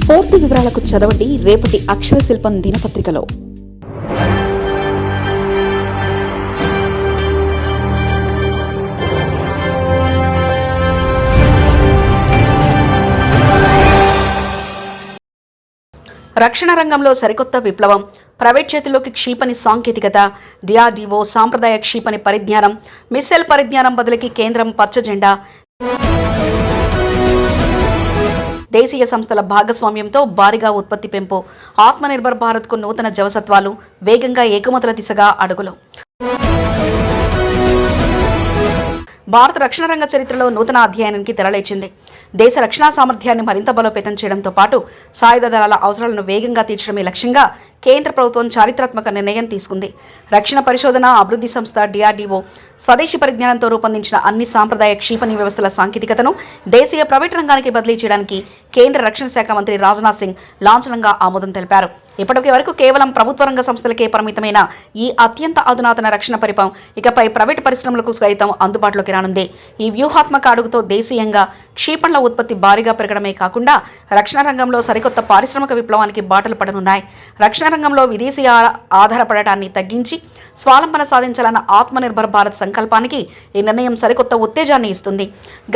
పూర్తి వివరాలకు చదవండి రేపటి అక్షర శిల్పం దినపత్రికలో. రక్షణ రంగంలో సరికొత్త విప్లవం, ప్రైవేట్ చేతిలోకి క్షిపణి సాంకేతికత, డిఆర్డీఓ సాంప్రదాయ క్షిపణి పరిజ్ఞానం, మిస్సైల్ పరిజ్ఞానం బదిలీకి కేంద్రం పచ్చ జెండా, దేశీయ సంస్థల భాగస్వామ్యంతో భారీగా ఉత్పత్తి పెంపు, ఆత్మనిర్భర్ భారత్కు నూతన జవసత్వాలు, వేగంగా ఎగుమతుల దిశగా అడుగులు. భారత రక్షణ రంగ చరిత్రలో నూతన అధ్యాయానికి తెరలేచింది. దేశ రక్షణ సామర్థ్యాన్ని మరింత బలోపేతం చేయడంతో పాటు సాయుధ దళాల అవసరాలను వేగంగా తీర్చడమే లక్ష్యంగా కేంద్ర ప్రభుత్వం చారిత్రాత్మక నిర్ణయం తీసుకుంది. రక్షణ పరిశోధన అభివృద్ధి సంస్థ డిఆర్డీఓ స్వదేశీ పరిజ్ఞానంతో రూపొందించిన అన్ని సాంప్రదాయ క్షిపణి వ్యవస్థల సాంకేతికతను దేశీయ ప్రైవేట్ రంగానికి బదిలీ చేయడానికి కేంద్ర రక్షణ శాఖ మంత్రి రాజ్నాథ్ సింగ్ లాంఛనంగా ఆమోదం తెలిపారు. ఇప్పటి వరకు కేవలం ప్రభుత్వ రంగ సంస్థలకే పరిమితమైన ఈ అత్యంత అధునాతన రక్షణ పరికరం ఇకపై ప్రైవేట్ పరిశ్రమలకు సైతం అందుబాటులోకి రానుంది. ఈ వ్యూహాత్మక అడుగుతో దేశీయంగా క్షిపణుల ఉత్పత్తి భారీగా పెరగడమే కాకుండా రక్షణ రంగంలో సరికొత్త పారిశ్రామిక విప్లవానికి బాటలు పడనున్నాయి. రక్షణ రంగంలో విదేశీ ఆధారపడటాన్ని తగ్గించి స్వాలంబన సాధించాలన్న ఆత్మనిర్భర్ భారత్ సంకల్పానికి ఈ నిర్ణయం సరికొత్త ఉత్తేజాన్ని ఇస్తుంది.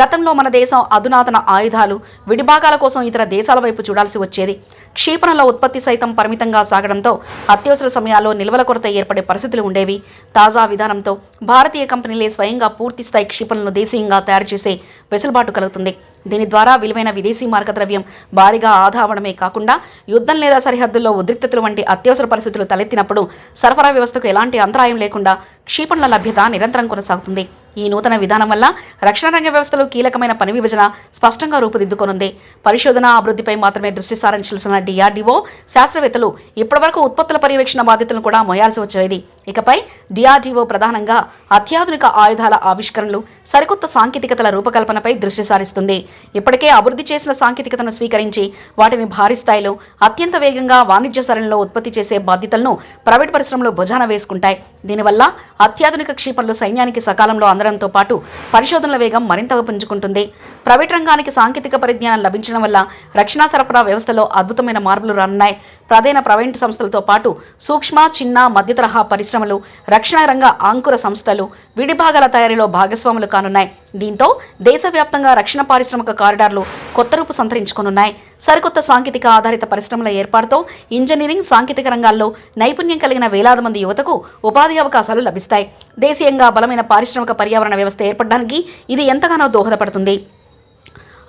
గతంలో మన దేశం అధునాతన ఆయుధాలు, విడిభాగాల కోసం ఇతర దేశాల వైపు చూడాల్సి వచ్చేది. క్షిపణుల ఉత్పత్తి సైతం పరిమితంగా సాగడంతో అత్యవసర సమయాల్లో నిల్వల కొరత ఏర్పడే పరిస్థితులు ఉండేవి. తాజా విధానంతో భారతీయ కంపెనీలే స్వయంగా పూర్తిస్థాయి క్షిపణులను దేశీయంగా తయారు చేసే వెసులుబాటు కలుగుతుంది. దీని ద్వారా విలువైన విదేశీ మార్గద్రవ్యం భారీగా ఆదా అవడమే కాకుండా యుద్ధం లేదా సరిహద్దుల్లో ఉద్రిక్తతలు వంటి అత్యవసర పరిస్థితులు తలెత్తినప్పుడు సరఫరా వ్యవస్థకు ఎలాంటి అంతరాయం లేకుండా క్షిపణుల లభ్యత నిరంతరం కొనసాగుతుంది. ఈ నూతన విధానం వల్ల రక్షణ రంగ వ్యవస్థలో కీలకమైన పని విభజన స్పష్టంగా రూపుదిద్దుకోనుంది. పరిశోధన అభివృద్ధిపై మాత్రమే దృష్టి సారించాల్సిన డిఆర్డీఓ శాస్త్రవేత్తలు ఇప్పటివరకు ఉత్పత్తుల పర్యవేక్షణ బాధ్యతలను కూడా మోయాల్సి వచ్చేది. ఇకపై డిఆర్డీఓ ప్రధానంగా అత్యాధునిక ఆయుధాల ఆవిష్కరణలు, సరికొత్త సాంకేతికతల రూపకల్పనపై దృష్టి సారిస్తుంది. ఇప్పటికే అభివృద్ధి చేసిన సాంకేతికతను స్వీకరించి వాటిని భారీ స్థాయిలో అత్యంత వేగంగా వాణిజ్య సరళిలో ఉత్పత్తి చేసే బాధ్యతలను ప్రైవేట్ పరిశ్రమలు భుజాన వేసుకుంటాయి. దీనివల్ల అత్యాధునిక క్షిపణులు సైన్యానికి సకాలంలో అందడంతో పాటు పరిశోధనల వేగం మరింతగా పుంజుకుంటుంది. ప్రైవేట్ రంగానికి సాంకేతిక పరిజ్ఞానం లభించడం వల్ల రక్షణ సరఫరా వ్యవస్థలో అద్భుతమైన మార్పులు రానున్నాయి. ప్రధాన ప్రైవేట్ సంస్థలతో పాటు సూక్ష్మ, చిన్న, మధ్య తరహా పరిశ్రమలు, రక్షణ రంగ అంకుర సంస్థలు విడిభాగాల తయారీలో భాగస్వాములు కానున్నాయి. దీంతో దేశవ్యాప్తంగా రక్షణ పారిశ్రామిక కారిడార్లు కొత్త రూపు సంతరించుకోనున్నాయి. సరికొత్త సాంకేతిక ఆధారిత పరిశ్రమల ఏర్పాటుతో ఇంజనీరింగ్, సాంకేతిక రంగాల్లో నైపుణ్యం కలిగిన వేలాది మంది యువతకు ఉపాధి అవకాశాలు లభిస్తాయి. దేశీయంగా బలమైన పారిశ్రామిక పర్యావరణ వ్యవస్థ ఏర్పడడానికి ఇది ఎంతగానో దోహదపడుతుంది.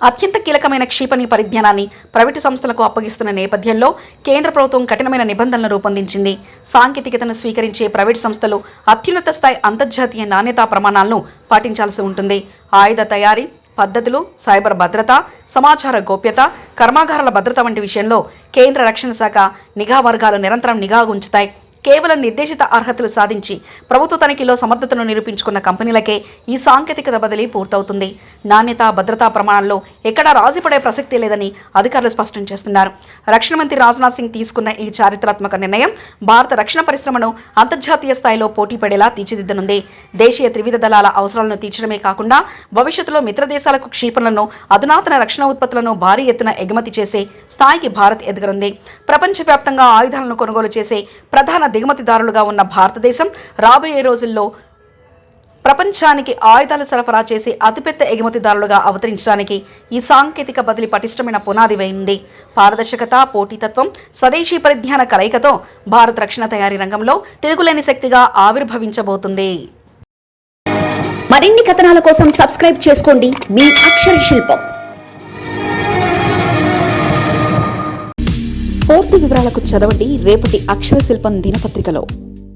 అత్యంత కీలకమైన క్షిపణి పరిజ్ఞానాన్ని ప్రైవేటు సంస్థలకు అప్పగిస్తున్న నేపథ్యంలో కేంద్ర ప్రభుత్వం కఠినమైన నిబంధనలు రూపొందించింది. సాంకేతికతను స్వీకరించే ప్రైవేటు సంస్థలు అత్యున్నత స్థాయి అంతర్జాతీయ నాణ్యతా ప్రమాణాలను పాటించాల్సి ఉంటుంది. ఆయుధ తయారీ పద్ధతులు, సైబర్ భద్రత, సమాచార గోప్యత, కర్మాగారాల భద్రత వంటి విషయంలో కేంద్ర రక్షణ శాఖ నిఘా వర్గాలు నిరంతరం నిఘా ఉంచుతాయి. కేవలం నిర్దేశిత అర్హతలు సాధించి ప్రభుత్వ తనిఖీలో సమర్థతను నిరూపించుకున్న కంపెనీలకే ఈ సాంకేతికత బదిలీ పూర్తవుతుంది. నాణ్యత, భద్రతా ప్రమాణాల్లో ఎక్కడా రాజీపడే ప్రసక్తి లేదని అధికారులు స్పష్టం చేస్తున్నారు. రక్షణ మంత్రి రాజ్నాథ్ సింగ్ తీసుకున్న ఈ చారిత్రాత్మక నిర్ణయం భారత రక్షణ పరిశ్రమను అంతర్జాతీయ స్థాయిలో పోటీ పడేలా తీర్చిదిద్దనుంది. దేశీయ త్రివిధ దళాల అవసరాలను తీర్చడమే కాకుండా భవిష్యత్తులో మిత్ర దేశాలకు క్షిపణులను, అధునాతన రక్షణ ఉత్పత్తులను భారీ ఎత్తున ఎగుమతి చేసే స్థాయికి భారత్ ఎదగనుంది. ప్రపంచవ్యాప్తంగా ఆయుధాలను కొనుగోలు చేసే ప్రధాన దిగుమతిదారులుగా ఉన్న భారతదేశం రాబోయే రోజుల్లో ప్రపంచానికి ఆయుధాలు సరఫరా చేసే అతిపెద్ద ఎగుమతిదారులుగా అవతరించడానికి ఈ సాంకేతిక బదిలీ పటిష్టమైన పునాది వేయింది. పారదర్శకత, పోటీతత్వం, స్వదేశీ పరిజ్ఞాన కలయికతో భారత రక్షణ తయారీ రంగంలో తిరుగులేని శక్తిగా ఆవిర్భవించబోతుంది. మరిన్ని కథనాల కోసం సబ్స్క్రైబ్ చేసుకోండి మీ అక్షర శిల్పం. పూర్తి వివరాలకు చదవండి రేపటి అక్షర శిల్పం దినపత్రికలో.